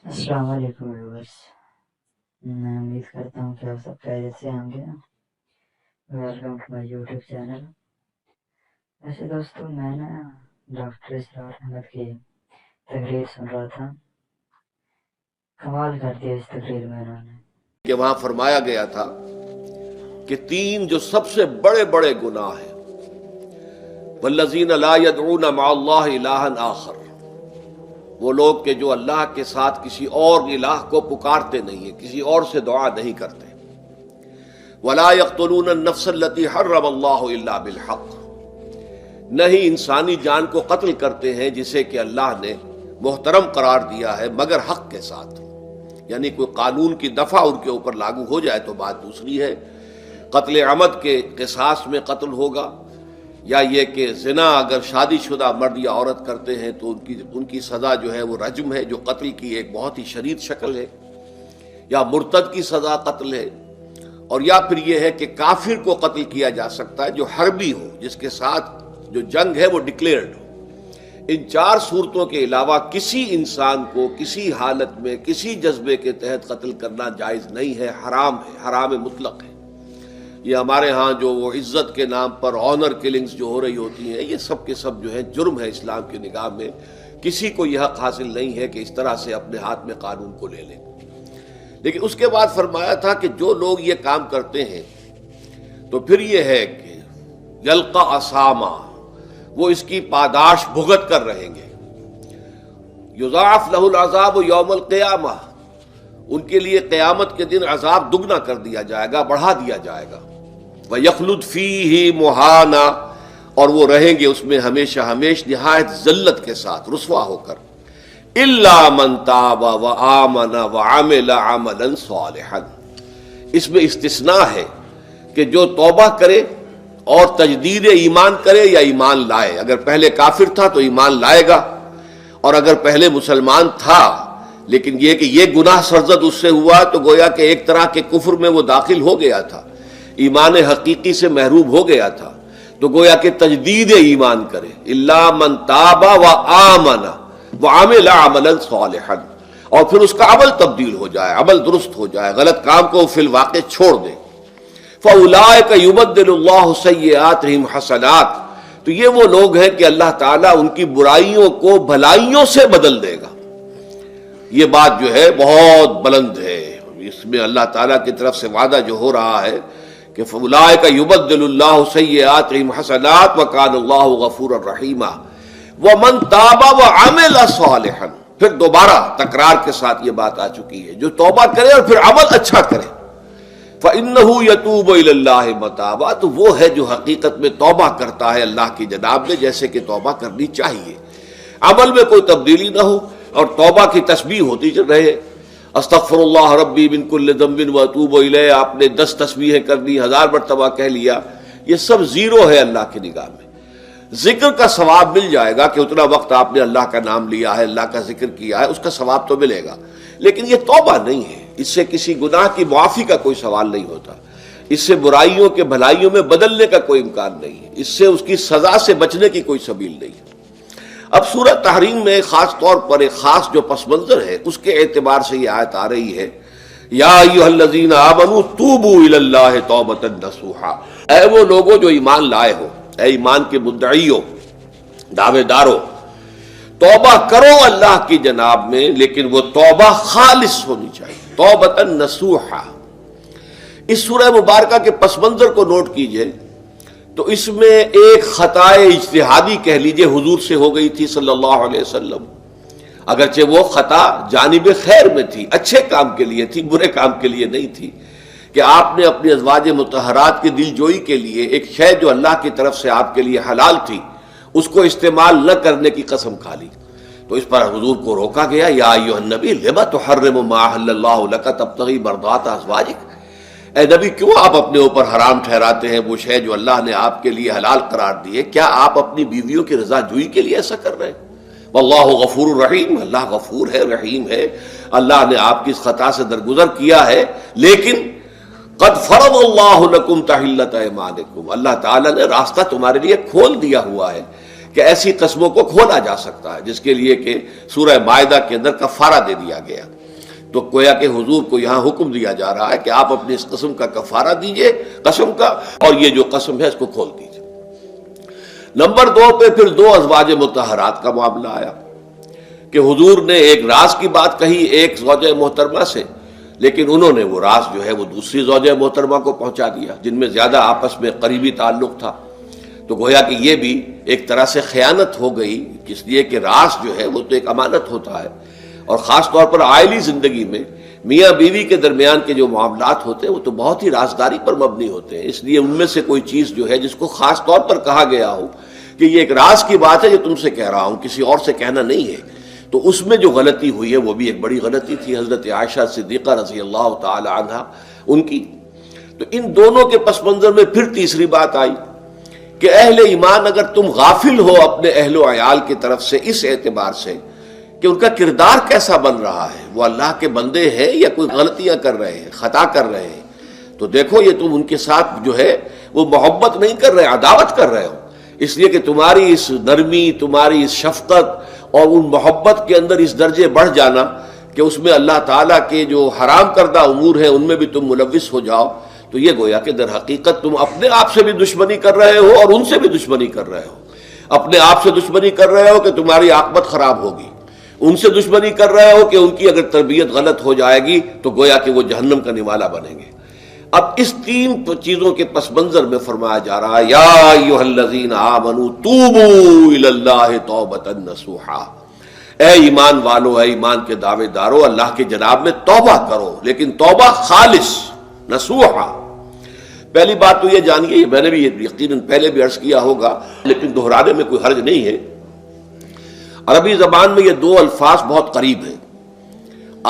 السلام علیکم ویورس، میں امید کرتا ہوں کہ آپ سب خیریت سے ہوں گے۔ Welcome to my YouTube channel. ویسے دوستو، میں نے ڈاکٹر اسرار احمد کی تقریر سن رہا تھا۔ کمال کر دیا اس تقریر میں انہوں نے کہ وہاں فرمایا گیا تھا کہ تین جو سب سے بڑے بڑے گناہ ہیں، والذین لا يدعون مع اللہ الہا آخر، وہ لوگ کہ جو اللہ کے ساتھ کسی اور الہ کو پکارتے نہیں ہیں، کسی اور سے دعا نہیں کرتے۔ ولا يقتلون النفس التي حرم اللہ الا بالحق، نہیں انسانی جان کو قتل کرتے ہیں جسے کہ اللہ نے محترم قرار دیا ہے مگر حق کے ساتھ، یعنی کوئی قانون کی دفعہ ان کے اوپر لاگو ہو جائے تو بات دوسری ہے۔ قتل عمد کے قصاص میں قتل ہوگا، یا یہ کہ زنا اگر شادی شدہ مرد یا عورت کرتے ہیں تو ان کی سزا جو ہے وہ رجم ہے، جو قتل کی ایک بہت ہی شدید شکل ہے، یا مرتد کی سزا قتل ہے، اور یا پھر یہ ہے کہ کافر کو قتل کیا جا سکتا ہے جو حربی ہو، جس کے ساتھ جو جنگ ہے وہ ڈکلیئرڈ ہو۔ ان چار صورتوں کے علاوہ کسی انسان کو کسی حالت میں کسی جذبے کے تحت قتل کرنا جائز نہیں ہے، حرام ہے، حرام مطلق ہے۔ یہ ہمارے ہاں جو وہ عزت کے نام پر آنر کلنگز جو ہو رہی ہوتی ہیں، یہ سب کے سب جو ہے جرم ہے اسلام کی نگاہ میں۔ کسی کو یہ حق حاصل نہیں ہے کہ اس طرح سے اپنے ہاتھ میں قانون کو لے لیں۔ لیکن اس کے بعد فرمایا تھا کہ جو لوگ یہ کام کرتے ہیں تو پھر یہ ہے کہ یلقا اساما، وہ اس کی پاداش بھگت کر رہیں گے۔ یضاعف لہ العذاب یوم القیامہ، ان کے لیے قیامت کے دن عذاب دگنا کر دیا جائے گا، بڑھا دیا جائے گا۔ وَيَخْلُدْ فِيهِ مُهَانًا، اور وہ رہیں گے اس میں ہمیشہ ہمیش نہایت ذلت کے ساتھ، رسوا ہو کر۔ إِلَّا مَن تَابَ وَآمَنَ وَعَمِلَ عَمَلًا صَالِحًا، اس میں استثناء ہے کہ جو توبہ کرے اور تجدید ایمان کرے یا ایمان لائے۔ اگر پہلے کافر تھا تو ایمان لائے گا، اور اگر پہلے مسلمان تھا لیکن یہ کہ یہ گناہ سرزد اس سے ہوا تو گویا کہ ایک طرح کے کفر میں وہ داخل ہو گیا تھا، ایمان حقیقی سے محروم ہو گیا تھا، تو گویا کہ تجدید ایمان کرے۔ الا من تاب وآمن وعمل عملا صالحا، اور پھر اس کا عمل تبدیل ہو جائے، عمل درست ہو جائے، غلط کام کو فی الواقع چھوڑ دے۔ فاولئک یبدل اللہ سیئاتہم حسنات، تو یہ وہ لوگ ہیں کہ اللہ تعالیٰ ان کی برائیوں کو بھلائیوں سے بدل دے گا۔ یہ بات جو ہے بہت بلند ہے، اس میں اللہ تعالیٰ کی طرف سے وعدہ جو ہو رہا ہے کہ فاولئک یبدل اللہ سیئاتہم حسنات وکان اللہ غفورا رحیما ومن تاب وعمل صالحا، پھر دوبارہ تکرار کے ساتھ یہ بات آ چکی ہے، جو توبہ کرے اور پھر عمل اچھا کرے، فإنہ یتوب الی اللہ متابا، تو وہ ہے جو حقیقت میں توبہ کرتا ہے اللہ کی جناب میں جیسے کہ توبہ کرنی چاہیے، عمل میں کوئی تبدیلی نہ ہو، اور توبہ کی تسبیح ہوتی رہے۔ استغفر اللہ ربی من کل ذنب واتوب الیہ، آپ نے 10 تسبیحیں کر لی، 1000 مرتبہ کہہ لیا، یہ سب زیرو ہے اللہ کی نگاہ میں۔ ذکر کا ثواب مل جائے گا کہ اتنا وقت آپ نے اللہ کا نام لیا ہے، اللہ کا ذکر کیا ہے، اس کا ثواب تو ملے گا، لیکن یہ توبہ نہیں ہے، اس سے کسی گناہ کی معافی کا کوئی سوال نہیں ہوتا، اس سے برائیوں کے بھلائیوں میں بدلنے کا کوئی امکان نہیں ہے، اس سے اس کی سزا سے بچنے کی کوئی سبیل نہیں ہے۔ اب سورہ تحریم میں خاص طور پر ایک خاص جو پس منظر ہے اس کے اعتبار سے یہ آیت آ رہی ہے، یا ایھا الذین آمنوا توبوا الی اللہ توبۃ نصوحا، اے وہ لوگوں جو ایمان لائے ہو، اے ایمان کے مدعیوں، دعوے داروں، توبہ کرو اللہ کی جناب میں، لیکن وہ توبہ خالص ہونی چاہیے، توبۃ نصوحا۔ اس سورہ مبارکہ کے پس منظر کو نوٹ کیجئے تو اس میں ایک خطا اجتہادی کہہ لیجئے حضور سے ہو گئی تھی صلی اللہ علیہ وسلم، اگرچہ وہ خطا جانب خیر میں تھی، اچھے کام کے لیے تھی، برے کام کے لیے نہیں تھی، کہ آپ نے اپنی ازواج مطہرات کی دل جوئی کے لیے ایک شے جو اللہ کی طرف سے آپ کے لیے حلال تھی اس کو استعمال نہ کرنے کی قسم کھا لی، تو اس پر حضور کو روکا گیا، یا ایھا النبی لم تحرم ما احل اللہ لک تبتغی مرضات ازواجک، اے نبی کیوں آپ اپنے اوپر حرام ٹھہراتے ہیں وہ شے جو اللہ نے آپ کے لیے حلال قرار دی ہے؟ کیا آپ اپنی بیویوں کی رضا جوئی کے لیے ایسا کر رہے ہیں؟ واللہ غفور الرحیم، اللہ غفور ہے، رحیم ہے، اللہ نے آپ کی اس خطا سے درگزر کیا ہے، لیکن قد فرض اللہ لکم تحلۃ ایمانکم، اللہ تعالیٰ نے راستہ تمہارے لیے کھول دیا ہوا ہے کہ ایسی قسموں کو کھولا جا سکتا ہے جس کے لیے کہ سورہ مائدہ کے اندر کفارہ دے دیا گیا. تو گویا کہ حضور کو یہاں حکم دیا جا رہا ہے کہ آپ اپنی اس قسم کا کفارہ دیجئے قسم کا، اور یہ جو قسم ہے اس کو کھول دیجئے. نمبر 2 پہ پھر 2 ازواج مطہرات کا معاملہ آیا کہ حضور نے ایک راز کی بات کہی ایک زوجہ محترمہ سے، لیکن انہوں نے وہ راز جو ہے وہ دوسری زوجہ محترمہ کو پہنچا دیا جن میں زیادہ آپس میں قریبی تعلق تھا. تو گویا کہ یہ بھی ایک طرح سے خیانت ہو گئی، اس لیے کہ راز جو ہے وہ تو ایک امانت ہوتا ہے، اور خاص طور پر عائلی زندگی میں میاں بیوی کے درمیان کے جو معاملات ہوتے ہیں وہ تو بہت ہی رازداری پر مبنی ہوتے ہیں. اس لیے ان میں سے کوئی چیز جو ہے جس کو خاص طور پر کہا گیا ہو کہ یہ ایک راز کی بات ہے جو تم سے کہہ رہا ہوں، کسی اور سے کہنا نہیں ہے، تو اس میں جو غلطی ہوئی ہے وہ بھی ایک بڑی غلطی تھی حضرت عائشہ صدیقہ رضی اللہ تعالی عنہا ان کی. تو ان دونوں کے پس منظر میں پھر تیسری بات آئی کہ اہل ایمان اگر تم غافل ہو اپنے اہل و عیال کی طرف سے اس اعتبار سے کہ ان کا کردار کیسا بن رہا ہے، وہ اللہ کے بندے ہیں یا کوئی غلطیاں کر رہے ہیں، خطا کر رہے ہیں، تو دیکھو یہ تم ان کے ساتھ جو ہے وہ محبت نہیں کر رہے، عداوت کر رہے ہو. اس لیے کہ تمہاری اس نرمی، تمہاری اس شفقت اور ان محبت کے اندر اس درجے بڑھ جانا کہ اس میں اللہ تعالیٰ کے جو حرام کردہ امور ہیں ان میں بھی تم ملوث ہو جاؤ، تو یہ گویا کہ در حقیقت تم اپنے آپ سے بھی دشمنی کر رہے ہو اور ان سے بھی دشمنی کر رہے ہو. اپنے آپ سے دشمنی کر رہے ہو کہ تمہاری عاقبت خراب ہوگی، ان سے دشمنی کر رہے ہو کہ ان کی اگر تربیت غلط ہو جائے گی تو گویا کہ وہ جہنم کا نوالا بنیں گے. اب اس 3 چیزوں کے پس منظر میں فرمایا جا رہا ہے یا ایھا الذین آمنوا توبوا الی اللہ توبۃ نصوحا، اے ایمان والو، اے ایمان کے دعوے دارو، اللہ کے جناب میں توبہ کرو، لیکن توبہ خالص نصوحا. پہلی بات تو یہ جانیے، میں نے بھی یہ یقیناً پہلے بھی عرض کیا ہوگا لیکن دہرانے میں کوئی حرج نہیں ہے، عربی زبان میں یہ 2 الفاظ بہت قریب ہیں،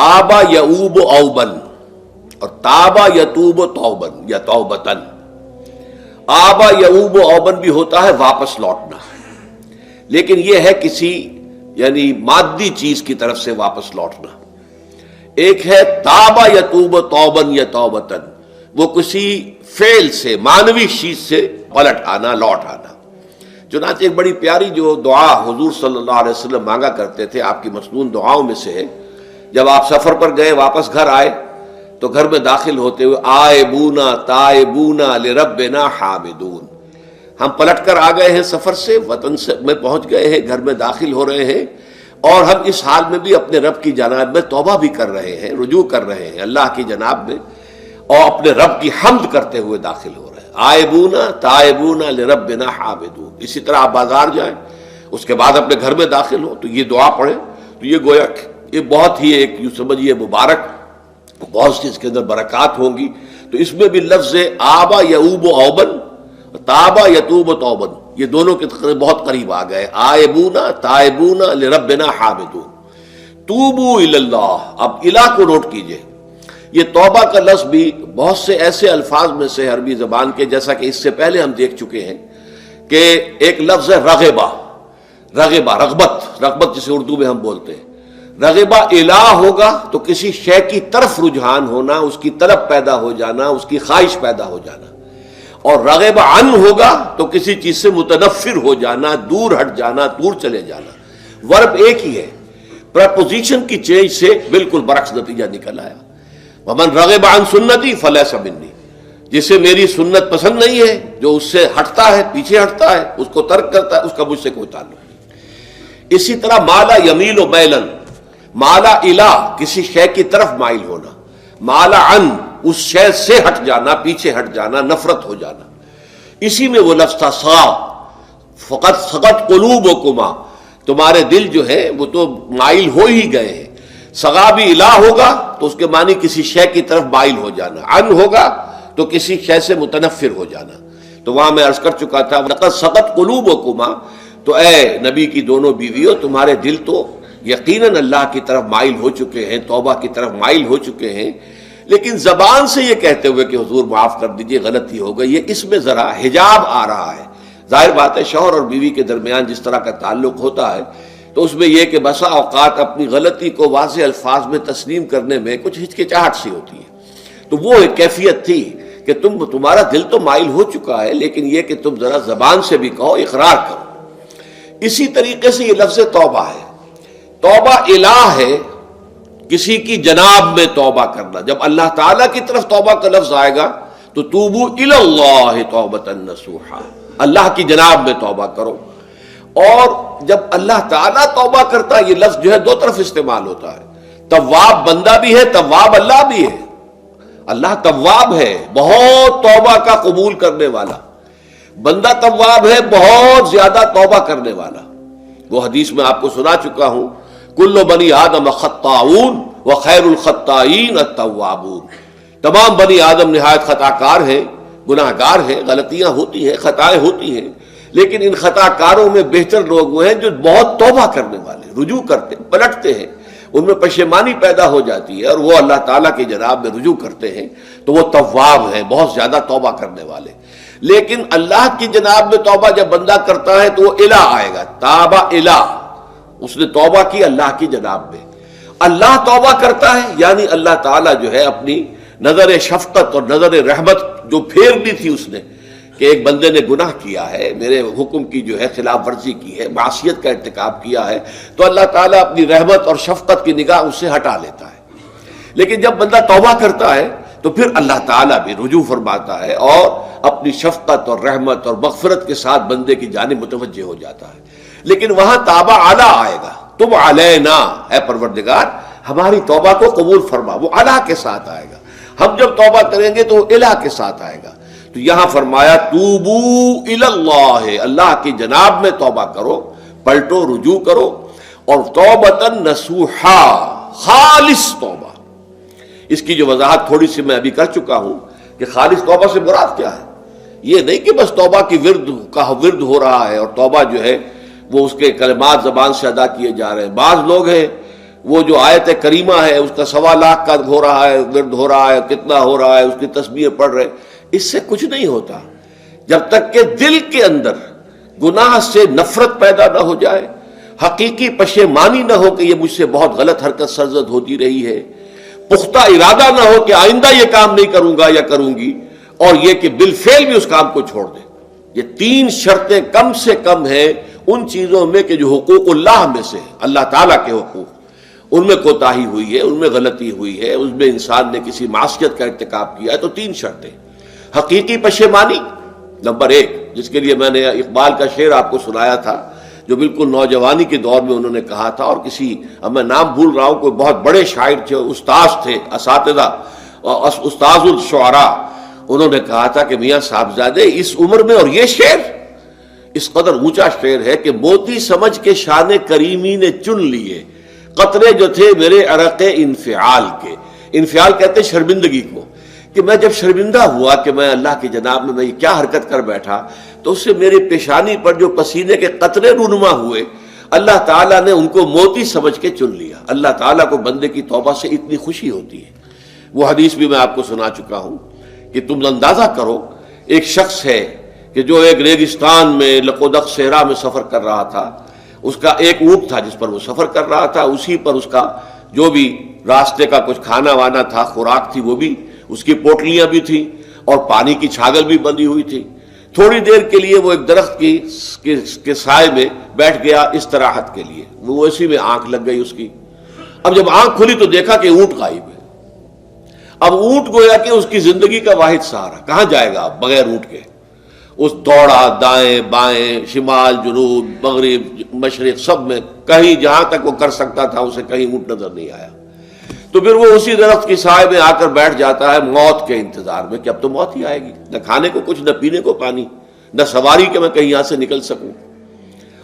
آبا یعوب اوبن اور تابا یتوب توبن یا توبتن. آبا یعوب اوبن بھی ہوتا ہے واپس لوٹنا، لیکن یہ ہے کسی یعنی مادی چیز کی طرف سے واپس لوٹنا. ایک ہے تابا یتوب توبن یا توبتن، وہ کسی فعل سے، معنوی چیز سے پلٹ آنا، لوٹ آنا. چنانچہ ایک بڑی پیاری جو دعا حضور صلی اللہ علیہ وسلم مانگا کرتے تھے، آپ کی مسنون دعاؤں میں سے ہے، جب آپ سفر پر گئے واپس گھر آئے تو گھر میں داخل ہوتے ہوئے آئبونا تائبونا لربنا حامدون، ہم پلٹ کر آ گئے ہیں سفر سے، وطن سے میں پہنچ گئے ہیں، گھر میں داخل ہو رہے ہیں، اور ہم اس حال میں بھی اپنے رب کی جناب میں توبہ بھی کر رہے ہیں، رجوع کر رہے ہیں اللہ کی جناب میں، اور اپنے رب کی حمد کرتے ہوئے داخل ہو رہے ہیں. آئبونا تائبونا لربنا حامدون. اسی طرح آپ بازار جائیں، اس کے بعد اپنے گھر میں داخل ہو تو یہ دعا پڑھیں، تو یہ گویا یہ بہت ہی ایک یوں سمجھیے مبارک، بہت سی اس کے اندر برکات ہوں گی. تو اس میں بھی لفظ آبا یعوب اوبن، تابا یتوب توبن، یہ دونوں کے بہت قریب آ گئے، آئبونا تائبونا لربنا حامدون. توبو الی اللہ، اب الہ کو نوٹ کیجئے، یہ توبہ کا لفظ بھی بہت سے ایسے الفاظ میں سے عربی زبان کے، جیسا کہ اس سے پہلے ہم دیکھ چکے ہیں کہ ایک لفظ ہے رغبہ، رغبہ رغبت جسے اردو میں ہم بولتے ہیں. رغبہ الہ ہوگا تو کسی شے کی طرف رجحان ہونا، اس کی طلب پیدا ہو جانا، اس کی خواہش پیدا ہو جانا. اور رغبہ عن ہوگا تو کسی چیز سے متنفر ہو جانا، دور ہٹ جانا، دور چلے جانا. ورب ایک ہی ہے، پریپوزیشن کی چینج سے بالکل برعکس نتیجہ نکل آیا. ومن رغب عن سنتی فلیس منی، جسے میری سنت پسند نہیں ہے، جو اس سے ہٹتا ہے، پیچھے ہٹتا ہے، اس کو ترک کرتا ہے، اس کا مجھ سے کوئی تعلق نہیں. اسی طرح مالا یمیل و میلن، مالا الہ کسی شے کی طرف مائل ہونا، مالا عن اس شے سے ہٹ جانا، پیچھے ہٹ جانا، نفرت ہو جانا. اسی میں وہ لفظ تھا سا، فقط سقط قلوبکما، تمہارے دل جو ہے وہ تو مائل ہو ہی گئے ہیں. سغا بھی الہ ہوگا تو اس کے معنی کسی شے کی طرف مائل ہو جانا، عن ہوگا تو کسی شے سے متنفر ہو جانا. تو وہاں میں عرض کر چکا تھا لقد سقط قلوبکما، تو اے نبی کی دونوں بیویوں، تمہارے دل تو یقیناً اللہ کی طرف مائل ہو چکے ہیں، توبہ کی طرف مائل ہو چکے ہیں، لیکن زبان سے یہ کہتے ہوئے کہ حضور معاف کر دیجئے غلطی ہو گئی، یہ اس میں ذرا حجاب آ رہا ہے. ظاہر بات ہے شوہر اور بیوی کے درمیان جس طرح کا تعلق ہوتا ہے تو اس میں یہ کہ بسا اوقات اپنی غلطی کو واضح الفاظ میں تسلیم کرنے میں کچھ ہچکچاہٹ سی ہوتی ہے. تو وہ ایک کیفیت تھی کہ تمہارا دل تو مائل ہو چکا ہے، لیکن یہ کہ تم ذرا زبان سے بھی کہو، اقرار کرو. اسی طریقے سے یہ لفظ توبہ ہے، توبہ الہ ہے، کسی کی جناب میں توبہ کرنا۔ جب اللہ تعالیٰ کی طرف توبہ کا لفظ آئے گا تو توبو الی اللہ توبۃ نصوحا، اللہ کی جناب میں توبہ کرو۔ اور جب اللہ تعالیٰ توبہ کرتا ہے، یہ لفظ جو ہے دو طرف استعمال ہوتا ہے، تواب بندہ بھی ہے، تواب اللہ بھی ہے۔ اللہ تواب ہے، بہت توبہ کا قبول کرنے والا، بندہ تواب ہے، بہت زیادہ توبہ کرنے والا۔ وہ حدیث میں آپ کو سنا چکا ہوں، کل بنی آدم خطاؤون وخیر الخطائین التوابون، تمام بنی آدم نہایت خطا کار ہیں، گناہ گار ہیں، غلطیاں ہوتی ہیں، خطائیں ہوتی ہیں، لیکن ان خطا کاروں میں بہتر لوگ وہ ہیں جو بہت توبہ کرنے والے، رجوع کرتے، پلٹتے ہیں، ان میں پشیمانی پیدا ہو جاتی ہے اور وہ اللہ تعالیٰ کی جناب میں رجوع کرتے ہیں، تو وہ تواب ہیں، بہت زیادہ توبہ کرنے والے۔ لیکن اللہ کی جناب میں توبہ جب بندہ کرتا ہے تو وہ الہ آئے گا، تابہ الہ، اس نے توبہ کی اللہ کی جناب میں۔ اللہ توبہ کرتا ہے یعنی اللہ تعالیٰ جو ہے اپنی نظر شفقت اور نظر رحمت جو پھیرنی تھی اس نے، کہ ایک بندے نے گناہ کیا ہے، میرے حکم کی جو ہے خلاف ورزی کی ہے، معصیت کا ارتکاب کیا ہے، تو اللہ تعالیٰ اپنی رحمت اور شفقت کی نگاہ اس سے ہٹا لیتا ہے۔ لیکن جب بندہ توبہ کرتا ہے تو پھر اللہ تعالیٰ بھی رجوع فرماتا ہے اور اپنی شفقت اور رحمت اور مغفرت کے ساتھ بندے کی جانب متوجہ ہو جاتا ہے۔ لیکن وہاں تابہ اعلیٰ آئے گا، تم علینا، اے پروردگار ہماری توبہ کو قبول فرما، وہ اعلیٰ کے ساتھ آئے گا۔ ہم جب توبہ کریں گے تو وہ الہ کے ساتھ آئے گا۔ تو یہاں فرمایا توبو الی اللہ، اللہ کی جناب میں توبہ کرو، پلٹو، رجوع کرو، اور توبۃ نصوحا، خالص توبہ۔ اس کی جو وضاحت تھوڑی سی میں ابھی کر چکا ہوں کہ خالص توبہ سے مراد کیا ہے۔ یہ نہیں کہ بس توبہ کی ورد ہو رہا ہے اور توبہ جو ہے وہ اس کے کلمات زبان سے ادا کیے جا رہے ہیں۔ بعض لوگ ہیں وہ جو آیت کریمہ ہے اس کا 1.25 لاکھ کا ہو رہا ہے، ورد ہو رہا ہے، کتنا ہو رہا ہے، اس کی تسبیح پڑھ رہے، اس سے کچھ نہیں ہوتا جب تک کہ دل کے اندر گناہ سے نفرت پیدا نہ ہو جائے، حقیقی پشیمانی نہ ہو کہ یہ مجھ سے بہت غلط حرکت سرزد ہوتی رہی ہے، پختہ ارادہ نہ ہو کہ آئندہ یہ کام نہیں کروں گا یا کروں گی، اور یہ کہ بالفعل بھی اس کام کو چھوڑ دے۔ یہ 3 شرطیں کم سے کم ہیں ان چیزوں میں کہ جو حقوق اللہ میں سے اللہ تعالیٰ کے حقوق، ان میں کوتاہی ہوئی ہے، ان میں غلطی ہوئی ہے، اس میں انسان نے کسی معصیت کا ارتکاب کیا ہے، تو 3 شرطیں۔ حقیقی پشیمانی نمبر 1، جس کے لیے میں نے اقبال کا شعر آپ کو سنایا تھا، جو بالکل نوجوانی کے دور میں انہوں نے کہا تھا، اور کسی، اب میں نام بھول رہا ہوں، کوئی بہت بڑے شاعر تھے، استاذ تھے، اساتذہ، استاذ الشعراء، انہوں نے کہا تھا کہ میاں صاحبزادے اس عمر میں، اور یہ شعر اس قدر اونچا شعر ہے کہ موتی سمجھ کے شان کریمی نے چن لیے قطرے جو تھے میرے عرق انفعال کے۔ انفعال کہتے ہیں شرمندگی کو، کہ میں جب شرمندہ ہوا کہ میں اللہ کی جناب میں یہ کیا حرکت کر بیٹھا، تو اس سے میری پیشانی پر جو پسینے کے قطرے رونما ہوئے، اللہ تعالیٰ نے ان کو موتی سمجھ کے چن لیا۔ اللہ تعالیٰ کو بندے کی توبہ سے اتنی خوشی ہوتی ہے۔ وہ حدیث بھی میں آپ کو سنا چکا ہوں کہ تم اندازہ کرو، ایک شخص ہے کہ جو ایک ریگستان میں لقودق صحرا میں سفر کر رہا تھا، اس کا ایک اونٹ تھا جس پر وہ سفر کر رہا تھا، اسی پر اس کا جو بھی راستے کا کچھ کھانا وانا تھا، خوراک تھی، وہ بھی اس کی پوٹلیاں بھی تھیں اور پانی کی چھاگل بھی بندھی ہوئی تھی۔ تھوڑی دیر کے لیے وہ ایک درخت کے سائے میں بیٹھ گیا استراحت کے لیے، وہ اسی میں آنکھ لگ گئی اس کی۔ اب جب آنکھ کھلی تو دیکھا کہ اونٹ غائب ہے۔ اب اونٹ گویا کہ اس کی زندگی کا واحد سہارا، کہاں جائے گا اب بغیر اونٹ کے؟ اس دوڑا دائیں بائیں، شمال جنوب مغرب مشرق، سب میں کہیں جہاں تک وہ کر سکتا تھا اسے کہیں اونٹ نظر نہیں آیا۔ تو پھر وہ اسی درخت کی سائے میں آ کر بیٹھ جاتا ہے موت کے انتظار میں کہ اب تو موت ہی آئے گی، نہ کھانے کو کچھ، نہ پینے کو پانی، نہ سواری کہ میں کہیں یہاں سے نکل سکوں۔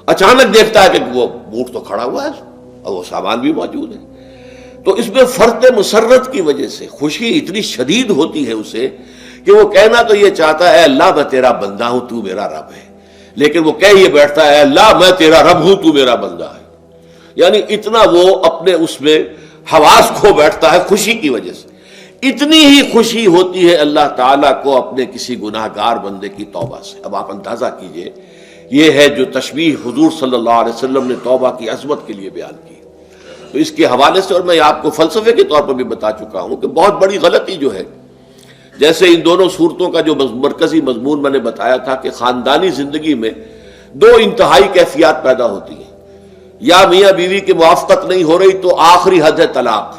اچانک دیکھتا ہے کہ وہ اونٹ تو کھڑا ہوا ہے اور وہ سامان بھی موجود ہے۔ تو اس میں فرط مسرت کی وجہ سے خوشی اتنی شدید ہوتی ہے اسے کہ وہ کہنا تو یہ چاہتا ہے اے اللہ میں تیرا بندہ ہوں، تو میرا رب ہے، لیکن وہ کہہ یہ بیٹھتا ہے اے اللہ میں تیرا رب ہوں، تو میرا بندہ ہے۔ یعنی اتنا وہ اپنے اس میں حواس کھو بیٹھتا ہے خوشی کی وجہ سے۔ اتنی ہی خوشی ہوتی ہے اللہ تعالیٰ کو اپنے کسی گناہ گار بندے کی توبہ سے۔ اب آپ اندازہ کیجئے، یہ ہے جو تشبیہ حضور صلی اللہ علیہ وسلم نے توبہ کی عظمت کے لیے بیان کی۔ تو اس کے حوالے سے، اور میں آپ کو فلسفے کے طور پر بھی بتا چکا ہوں کہ بہت بڑی غلطی جو ہے، جیسے ان دونوں صورتوں کا جو مرکزی مضمون میں نے بتایا تھا کہ خاندانی زندگی میں دو انتہائی کیفیات پیدا ہوتی ہیں، یا میاں بیوی کی موافقت نہیں ہو رہی تو آخری حد ہے طلاق،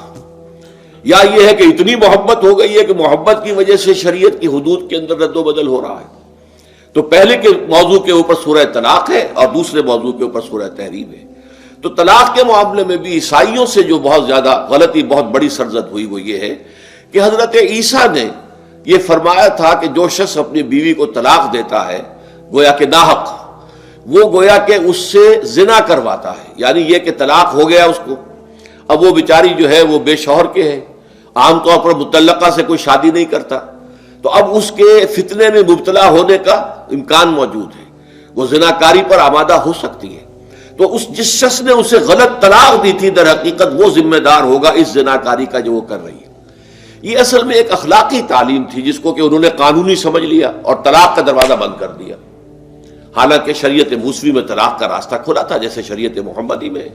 یا یہ ہے کہ اتنی محبت ہو گئی ہے کہ محبت کی وجہ سے شریعت کی حدود کے اندر رد و بدل ہو رہا ہے۔ تو پہلے کے موضوع کے اوپر سورہ طلاق ہے اور دوسرے موضوع کے اوپر سورہ تحریم ہے۔ تو طلاق کے معاملے میں بھی عیسائیوں سے جو بہت زیادہ غلطی، بہت بڑی سرزد ہوئی وہ یہ ہے کہ حضرت عیسیٰ نے یہ فرمایا تھا کہ جو شخص اپنی بیوی کو طلاق دیتا ہے گویا کہ ناحق، وہ گویا کہ اس سے زنا کرواتا ہے، یعنی یہ کہ طلاق ہو گیا اس کو، اب وہ بیچاری جو ہے وہ بے شوہر کے ہے، عام طور پر مطلقہ سے کوئی شادی نہیں کرتا، تو اب اس کے فتنے میں مبتلا ہونے کا امکان موجود ہے، وہ زناکاری پر آمادہ ہو سکتی ہے۔ تو جس شخص نے اسے غلط طلاق دی تھی در حقیقت وہ ذمہ دار ہوگا اس زناکاری کا جو وہ کر رہی ہے۔ یہ اصل میں ایک اخلاقی تعلیم تھی جس کو کہ انہوں نے قانونی سمجھ لیا اور طلاق کا دروازہ بند کر دیا، حالانکہ شریعت موسوی میں طلاق کا راستہ کھلا تھا جیسے شریعت محمدی میں،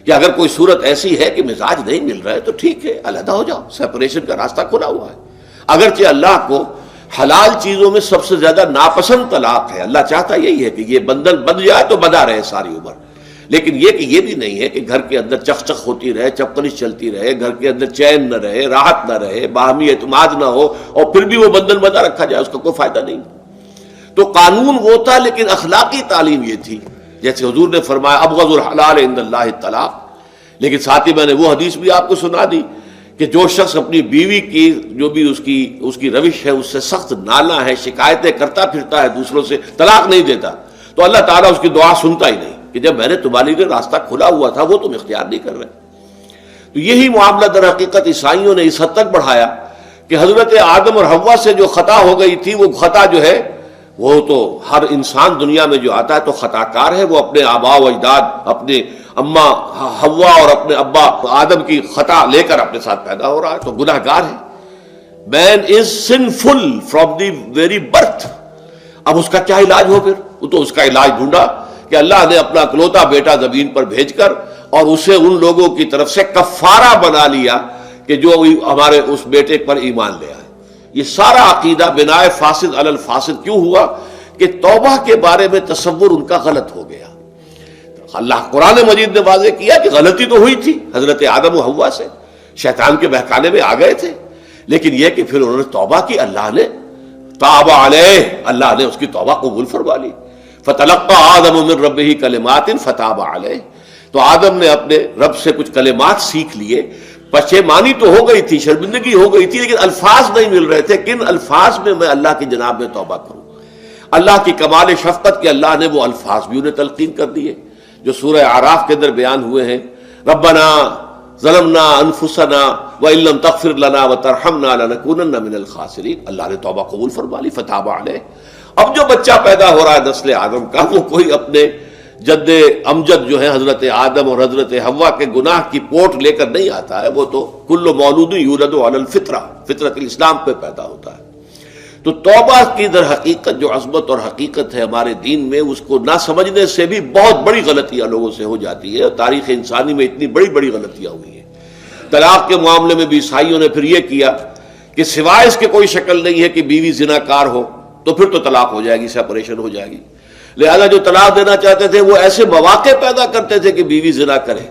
کہ اگر کوئی صورت ایسی ہے کہ مزاج نہیں مل رہا ہے تو ٹھیک ہے، علیحدہ ہو جاؤ، سیپریشن کا راستہ کھلا ہوا ہے۔ اگرچہ اللہ کو حلال چیزوں میں سب سے زیادہ ناپسند طلاق ہے، اللہ چاہتا یہی ہے کہ یہ بندھن بندھ جائے تو بندھا رہے ساری عمر، لیکن یہ کہ یہ بھی نہیں ہے کہ گھر کے اندر چخ چخ ہوتی رہے، چپکلش چلتی رہے، گھر کے اندر چین نہ رہے، راحت نہ رہے، باہمی اعتماد نہ ہو اور پھر بھی وہ بندھن بندھا رکھا جائے، اس کا کوئی فائدہ نہیں۔ تو قانون وہ تھا لیکن اخلاقی تعلیم یہ تھی، جیسے حضور نے فرمایا ابغض الحلال عند اللہ الطلاق، لیکن ساتھ ہی میں نے وہ حدیث بھی آپ کو سنا دی کہ جو شخص اپنی بیوی کی جو بھی اس کی روش ہے اس سے سخت نالا ہے، شکایتیں کرتا پھرتا ہے دوسروں سے، طلاق نہیں دیتا، تو اللہ تعالیٰ اس کی دعا سنتا ہی نہیں کہ جب میں نے تمہارے لیے راستہ کھلا ہوا تھا وہ تم اختیار نہیں کر رہے۔ تو یہی معاملہ در حقیقت عیسائیوں نے اس حد تک بڑھایا کہ حضرت آدم اور حوا سے جو خطا ہو گئی تھی وہ خطا جو ہے وہ تو ہر انسان دنیا میں جو آتا ہے تو خطا کار ہے، وہ اپنے آباء و اجداد، اپنے اماں حوا اور اپنے ابا آدم کی خطا لے کر اپنے ساتھ پیدا ہو رہا ہے، تو گناہ گار ہے۔ Man is sinful from the very birth. اب اس کا کیا علاج ہو؟ پھر وہ تو اس کا علاج ڈھونڈا کہ اللہ نے اپنا اکلوتا بیٹا زمین پر بھیج کر اور اسے ان لوگوں کی طرف سے کفارہ بنا لیا کہ جو ہمارے اس بیٹے پر ایمان لے آئے۔ یہ سارا عقیدہ بناء فاسد علی الفاسد کیوں ہوا؟ کہ توبہ کے بارے میں تصور ان کا غلط ہو گیا۔ اللہ قرآن مجید نے واضح کیا کہ غلطی تو ہوئی تھی حضرت آدم و حوا سے، شیطان کے بہکانے میں آ گئے تھے، لیکن یہ کہ پھر انہوں نے توبہ کی، اللہ نے تاب علیہ، اللہ نے اس کی توبہ قبول فرما لی۔ فتلقى آدم من ربہ کلمات فتاب علیہ، تو آدم نے اپنے رب سے کچھ کلمات سیکھ لیے، پشیمانی تو ہو گئی تھی، شرمندگی ہو گئی تھی، لیکن الفاظ نہیں مل رہے تھے، کن الفاظ میں میں اللہ کی جناب میں توبہ کروں۔ اللہ کی کمال شفقت کہ اللہ نے وہ الفاظ بھی انہیں تلقین کر دیے جو سورہ اعراف کے اندر بیان ہوئے ہیں، ربنا ظلمنا انفسنا وان لم تغفر لنا وترحمنا لنکونن من الخاسرین، اللہ نے توبہ قبول فرما لی، فتاب علیہ۔ اب جو بچہ پیدا ہو رہا ہے نسل آدم کا، وہ کوئی اپنے جد امجد جو ہے حضرت آدم اور حضرت حوا کے گناہ کی پوٹ لے کر نہیں آتا ہے، وہ تو کل مولود یولد علی الفطرہ، فطرت الاسلام پہ پیدا ہوتا ہے۔ تو توبہ کی در حقیقت جو عظمت اور حقیقت ہے ہمارے دین میں، اس کو نہ سمجھنے سے بھی بہت بڑی غلطیاں لوگوں سے ہو جاتی ہے، اور تاریخ انسانی میں اتنی بڑی بڑی غلطیاں ہوئی ہیں۔ طلاق کے معاملے میں بھی عیسائیوں نے پھر یہ کیا کہ سوائے اس کے کوئی شکل نہیں ہے کہ بیوی زناکار ہو تو پھر تو طلاق ہو جائے گی، سیپریشن ہو جائے گی، لہذا جو طلاق دینا چاہتے تھے وہ ایسے مواقع پیدا کرتے تھے کہ بیوی زنا کرے،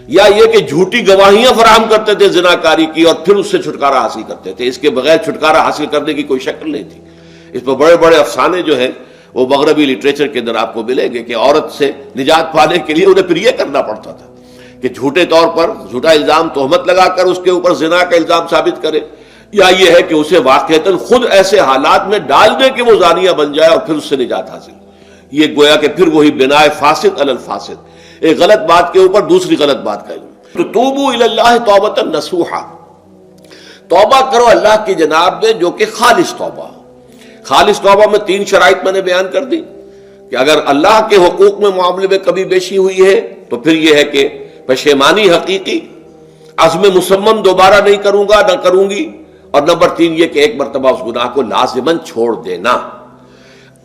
یا یہ کہ جھوٹی گواہیاں فراہم کرتے تھے زناکاری کی اور پھر اس سے چھٹکارا حاصل کرتے تھے۔ اس کے بغیر چھٹکارا حاصل کرنے کی کوئی شکل نہیں تھی۔ اس پر بڑے بڑے افسانے جو ہیں وہ مغربی لٹریچر کے اندر آپ کو ملیں گے کہ عورت سے نجات پانے کے لیے انہیں پھر یہ کرنا پڑتا تھا کہ جھوٹے طور پر جھوٹا الزام تہمت لگا کر اس کے اوپر زنا کا الزام ثابت کرے، یا یہ ہے کہ اسے واقعتاً خود ایسے حالات میں ڈال دے کہ وہ زانیہ بن جائے اور پھر اس سے نجات حاصل۔ یہ گویا کہ پھر وہی بناء فاسد علی الفاسد، ایک غلط بات کے اوپر دوسری غلط بات کا۔ تو توبوا الی اللہ توبۃ نصوحا، توبہ کرو اللہ کی جناب میں جو کہ خالص توبہ۔ خالص توبہ میں 3 شرائط میں نے بیان کر دی کہ اگر اللہ کے حقوق میں معاملے میں کبھی بیشی ہوئی ہے تو پھر یہ ہے کہ پشیمانی حقیقی، عزم مصمم دوبارہ نہیں کروں گا نہ کروں گی، اور نمبر 3 یہ کہ ایک مرتبہ اس گناہ کو لازماً چھوڑ دینا۔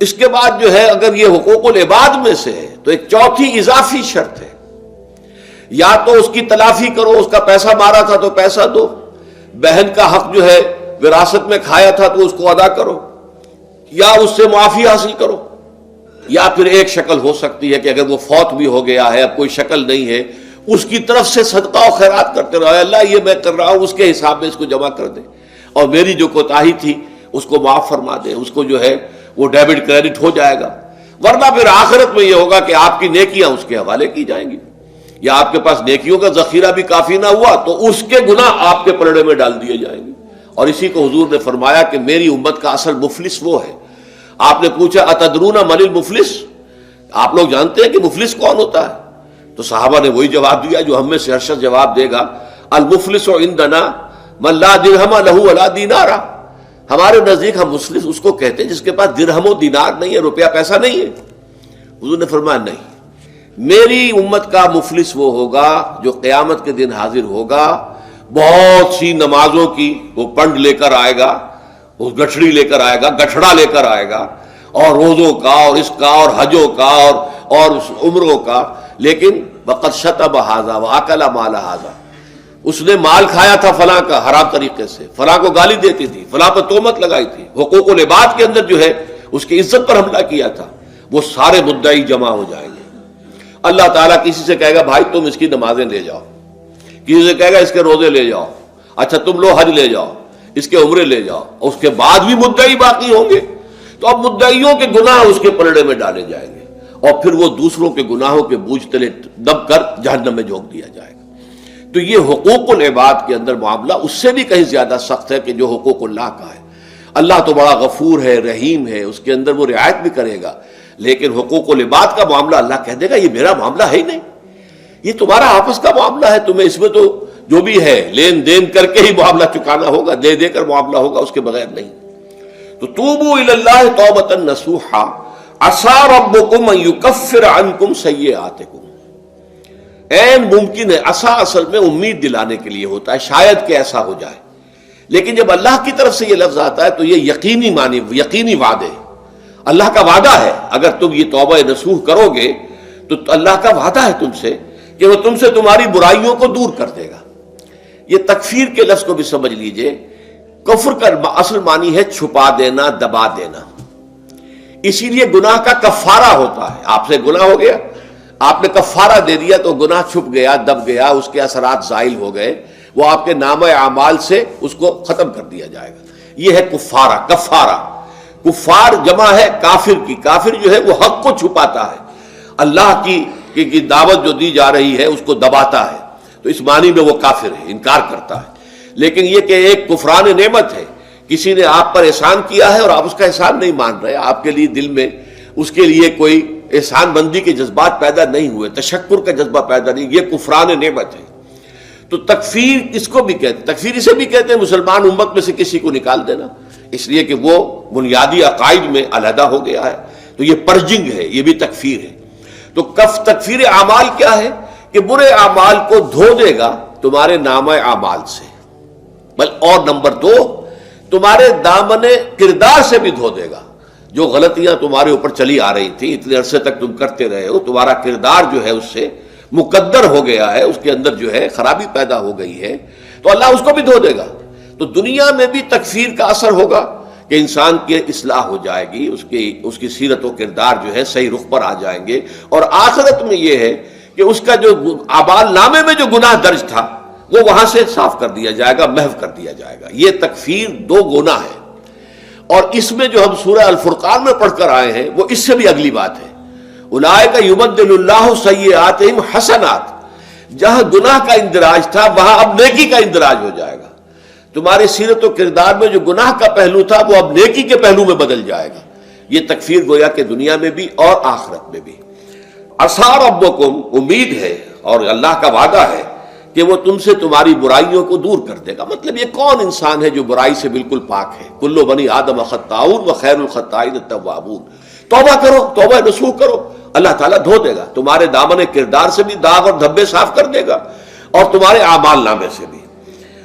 اس کے بعد جو ہے اگر یہ حقوق العباد میں سے ہے تو ایک چوتھی اضافی شرط ہے، یا تو اس کی تلافی کرو، اس کا پیسہ مارا تھا تو پیسہ دو، بہن کا حق جو ہے وراثت میں کھایا تھا تو اس کو ادا کرو، یا اس سے معافی حاصل کرو۔ یا پھر ایک شکل ہو سکتی ہے کہ اگر وہ فوت بھی ہو گیا ہے، اب کوئی شکل نہیں ہے، اس کی طرف سے صدقہ و خیرات کرتے رہو، اللہ یہ میں کر رہا ہوں اس کے حساب میں اس کو جمع کر دے، اور میری جو کوتاہی تھی اس کو معاف فرما دے، اس کو جو ہے وہ ڈیبٹ کریڈٹ ہو جائے گا۔ ورنہ پھر آخرت میں یہ ہوگا کہ آپ کی نیکیاں اس کے حوالے کی جائیں گی، یا آپ کے پاس نیکیوں کا ذخیرہ بھی کافی نہ ہوا تو اس کے گناہ آپ کے پلڑے میں ڈال دیے جائیں گے۔ اور اسی کو حضور نے فرمایا کہ میری امت کا اصل مفلس وہ ہے۔ آپ نے پوچھا اتدرون من المفلس، آپ لوگ جانتے ہیں کہ مفلس کون ہوتا ہے؟ تو صحابہ نے وہی جواب دیا جو ہم میں سے ہر شخص جواب دے گا، المفلس عندنا من لا درہم لہ ولا دینار، ہمارے نزدیک ہم مفلس اس کو کہتے ہیں جس کے پاس درہم و دینار نہیں ہے، روپیہ پیسہ نہیں ہے۔ حضور نے فرمایا نہیں، میری امت کا مفلس وہ ہوگا جو قیامت کے دن حاضر ہوگا، بہت سی نمازوں کی وہ پنڈ لے کر آئے گا، وہ گٹھڑی لے کر آئے گا، گٹھڑا لے کر آئے گا، اور روزوں کا اور اس کا اور حجوں کا اور عمروں کا، لیکن وقد شتم ھذا واکل مال ھذا، اس نے مال کھایا تھا فلاں کا حرام طریقے سے، فلاں کو گالی دیتی تھی، فلاں پر تہمت لگائی تھی، حقوق العباد کے اندر جو ہے اس کی عزت پر حملہ کیا تھا، وہ سارے مدعی جمع ہو جائیں گے۔ اللہ تعالیٰ کسی سے کہے گا بھائی تم اس کی نمازیں لے جاؤ، کسی سے کہے گا اس کے روزے لے جاؤ، اچھا تم لو حج لے جاؤ، اس کے عمرے لے جاؤ، اور اس کے بعد بھی مدعی باقی ہوں گے، تو اب مدعیوں کے گناہ اس کے پلڑے میں ڈالے جائیں گے، اور پھر وہ دوسروں کے گناہوں کے بوجھ تلے دب کر جہنم میں جھونک دیا جائے گا۔ تو یہ حقوق العباد کے اندر معاملہ اس سے بھی کہیں زیادہ سخت ہے کہ جو حقوق اللہ کا ہے۔ اللہ تو بڑا غفور ہے، رحیم ہے، اس کے اندر وہ رعایت بھی کرے گا، لیکن حقوق العباد کا معاملہ اللہ کہہ دے گا یہ میرا معاملہ ہے ہی نہیں، یہ تمہارا آپس کا معاملہ ہے، تمہیں اس میں تو جو بھی ہے لین دین کر کے ہی معاملہ چکانا ہوگا، دے دے کر معاملہ ہوگا، اس کے بغیر نہیں۔ تو توبوا الی اللہ توبۃ نصوحا عسى ربکم ان یکفر عنکم سیئاتکم، عین ممکن ہے، عسى اصل میں امید دلانے کے لیے ہوتا ہے، شاید کہ ایسا ہو جائے، لیکن جب اللہ کی طرف سے یہ لفظ آتا ہے تو یہ یقینی معنی، یقینی وعدے، اللہ کا وعدہ ہے، اگر تم یہ توبہ نصوح کرو گے تو اللہ کا وعدہ ہے تم سے کہ وہ تم سے تمہاری برائیوں کو دور کر دے گا۔ یہ تکفیر کے لفظ کو بھی سمجھ لیجئے، کفر کا اصل معنی ہے چھپا دینا، دبا دینا، اسی لیے گناہ کا کفارہ ہوتا ہے۔ آپ سے گناہ ہو گیا، آپ نے کفارہ دے دیا تو گناہ چھپ گیا، دب گیا، اس کے اثرات زائل ہو گئے، وہ آپ کے نامہ اعمال سے اس کو ختم کر دیا جائے گا۔ یہ ہے کفارہ، کفارہ۔ کفار جمع ہے کافر کی، کافر جو ہے وہ حق کو چھپاتا ہے، اللہ کی دعوت جو دی جا رہی ہے اس کو دباتا ہے، تو اس معنی میں وہ کافر ہے، انکار کرتا ہے۔ لیکن یہ کہ ایک کفران نعمت ہے، کسی نے آپ پر احسان کیا ہے اور آپ اس کا احسان نہیں مان رہے، آپ کے لیے دل میں اس کے لیے کوئی احسان بندی کے جذبات پیدا نہیں ہوئے، تشکر کا جذبہ پیدا نہیں، یہ کفران نعمت ہے۔ تو تکفیر اس کو بھی کہتے ہیں، تکفیر اسے بھی کہتے ہیں مسلمان امت میں سے کسی کو نکال دینا، اس لیے کہ وہ بنیادی عقائد میں علیحدہ ہو گیا ہے، تو یہ پرجنگ ہے، یہ بھی تکفیر ہے۔ تو تکفیر اعمال کیا ہے کہ برے اعمال کو دھو دے گا تمہارے نامہ اعمال سے، اور نمبر دو تمہارے دامن کردار سے بھی دھو دے گا، جو غلطیاں تمہارے اوپر چلی آ رہی تھی، اتنے عرصے تک تم کرتے رہے ہو، تمہارا کردار جو ہے اس سے مقدر ہو گیا ہے، اس کے اندر جو ہے خرابی پیدا ہو گئی ہے، تو اللہ اس کو بھی دھو دے گا۔ تو دنیا میں بھی تکفیر کا اثر ہوگا کہ انسان کی اصلاح ہو جائے گی، اس کی سیرت و کردار جو ہے صحیح رخ پر آ جائیں گے، اور آخرت میں یہ ہے کہ اس کا جو اعمال نامے میں جو گناہ درج تھا وہ وہاں سے صاف کر دیا جائے گا، محو کر دیا جائے گا۔ یہ تکفیر دو گناہ ہے، اور اس میں جو ہم سورہ الفرقان میں پڑھ کر آئے ہیں وہ اس سے بھی اگلی بات ہے، اولئک یبدل اللہ سیئاتہم حسنات، جہاں گناہ کا اندراج تھا وہاں اب نیکی کا اندراج ہو جائے گا، تمہاری سیرت و کردار میں جو گناہ کا پہلو تھا وہ اب نیکی کے پہلو میں بدل جائے گا۔ یہ تکفیر گویا کہ دنیا میں بھی اور آخرت میں بھی۔ عسیٰ ربکم، امید ہے اور اللہ کا وعدہ ہے کہ وہ تم سے تمہاری برائیوں کو دور کر دے گا۔ مطلب یہ کون انسان ہے جو برائی سے بالکل پاک ہے؟ کل بنی آدم خطاؤن وخیر الخطائین التوابون۔ توبہ کرو، توبہ نصوح کرو، اللہ تعالیٰ دھو دے گا، تمہارے دامن کردار سے بھی داغ اور دھبے صاف کر دے گا، اور تمہارے اعمال نامے سے بھی۔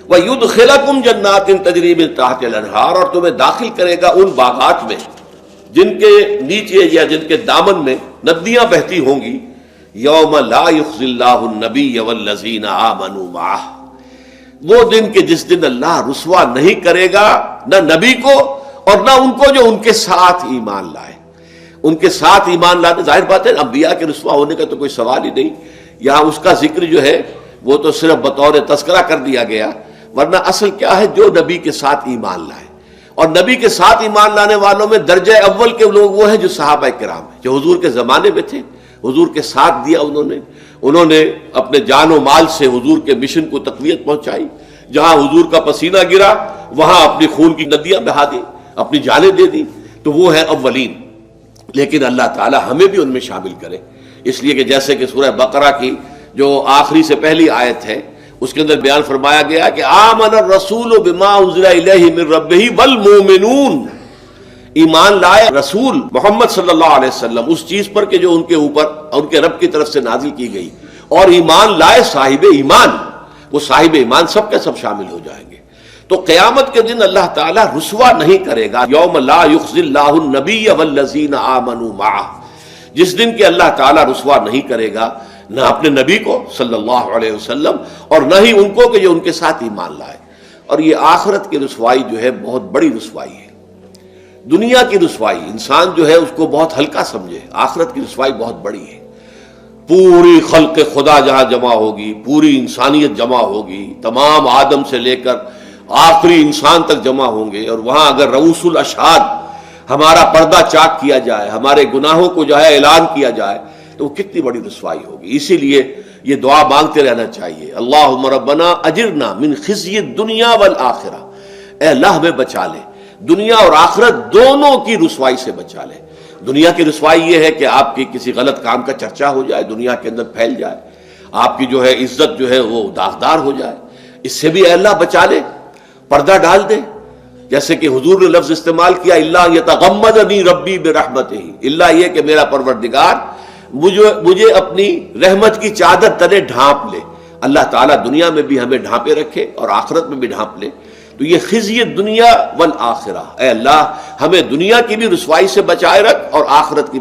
وَيُدْخِلَكُمْ جَنَّاتٍ تَجْرِي مِن تَحْتِهَا الْأَنْهَارُ، اور تمہیں داخل کرے گا ان باغات میں جن کے نیچے یا جن کے دامن میں ندیاں بہتی ہوں گی۔ یوم لا یخزی اللہ النبی والذین آمنوا معہ، وہ دن کہ جس دن اللہ رسوا نہیں کرے گا نہ نبی کو اور نہ ان کو جو ان کے ساتھ ایمان لائے۔ ان کے ساتھ ایمان لانے، ظاہر بات ہے انبیاء کے رسوا ہونے کا تو کوئی سوال ہی نہیں، یہاں اس کا ذکر جو ہے وہ تو صرف بطور تذکرہ کر دیا گیا، ورنہ اصل کیا ہے، جو نبی کے ساتھ ایمان لائے. اور نبی کے ساتھ ایمان لانے والوں میں درجہ اول کے لوگ وہ ہیں جو صحابہ کرام ہیں، جو حضور کے زمانے میں تھے، حضور کے ساتھ دیا انہوں نے اپنے جان و مال سے حضور کے مشن کو تقویت پہنچائی، جہاں حضور کا پسینہ گرا وہاں اپنی خون کی ندیاں بہا دی، اپنی جانیں دے دی، تو وہ ہیں اولین. لیکن اللہ تعالی ہمیں بھی ان میں شامل کرے، اس لیے کہ جیسے کہ سورہ بقرہ کی جو آخری سے پہلی آیت ہے اس کے اندر بیان فرمایا گیا کہ آمن الرسول بما انزل الیہ من ربہ والمؤمنون، ایمان لائے رسول محمد صلی اللہ علیہ وسلم اس چیز پر کہ جو ان کے اوپر ان کے رب کی طرف سے نازل کی گئی، اور ایمان لائے صاحب ایمان، وہ صاحب ایمان سب کے سب شامل ہو جائیں گے. تو قیامت کے دن اللہ تعالیٰ رسوا نہیں کرے گا، یوم لا یخزی اللہ النبی والذین آمنوا معہ، جس دن کہ اللہ تعالیٰ رسوا نہیں کرے گا نہ اپنے نبی کو صلی اللہ علیہ وسلم اور نہ ہی ان کو کہ جو ان کے ساتھ ایمان لائے. اور یہ آخرت کی رسوائی جو ہے بہت بڑی رسوائی ہے. دنیا کی رسوائی انسان جو ہے اس کو بہت ہلکا سمجھے، آخرت کی رسوائی بہت بڑی ہے. پوری خلق خدا جہاں جمع ہوگی، پوری انسانیت جمع ہوگی، تمام آدم سے لے کر آخری انسان تک جمع ہوں گے، اور وہاں اگر رؤوس الاشہاد ہمارا پردہ چاک کیا جائے، ہمارے گناہوں کو جو ہے اعلان کیا جائے، تو وہ کتنی بڑی رسوائی ہوگی. اسی لیے یہ دعا مانگتے رہنا چاہیے، اللہم ربنا اجرنا من خزی الدنیا والآخرہ، اے اللہ ہمیں بچا لے، دنیا اور آخرت دونوں کی رسوائی سے بچا لے. دنیا کی رسوائی یہ ہے کہ آپ کی کسی غلط کام کا چرچا ہو جائے، دنیا کے اندر پھیل جائے، آپ کی جو ہے عزت جو ہے وہ داغدار ہو جائے، اس سے بھی اے اللہ بچا لے، پردہ ڈال دے. جیسے کہ حضور نے لفظ استعمال کیا اللہ یتغمدنی ربی برحمتہ، اللہ یہ کہ میرا پروردگار مجھے اپنی رحمت کی چادر تلے ڈھانپ لے. اللہ تعالیٰ دنیا میں بھی ہمیں ڈھانپے رکھے اور آخرت میں بھی ڈھانپ لے. تو یہ خزی دنیا والآخرہ، اے اللہ ہمیں دنیا کی بھی رسوائی سے بچائے رکھ اور آخرت کی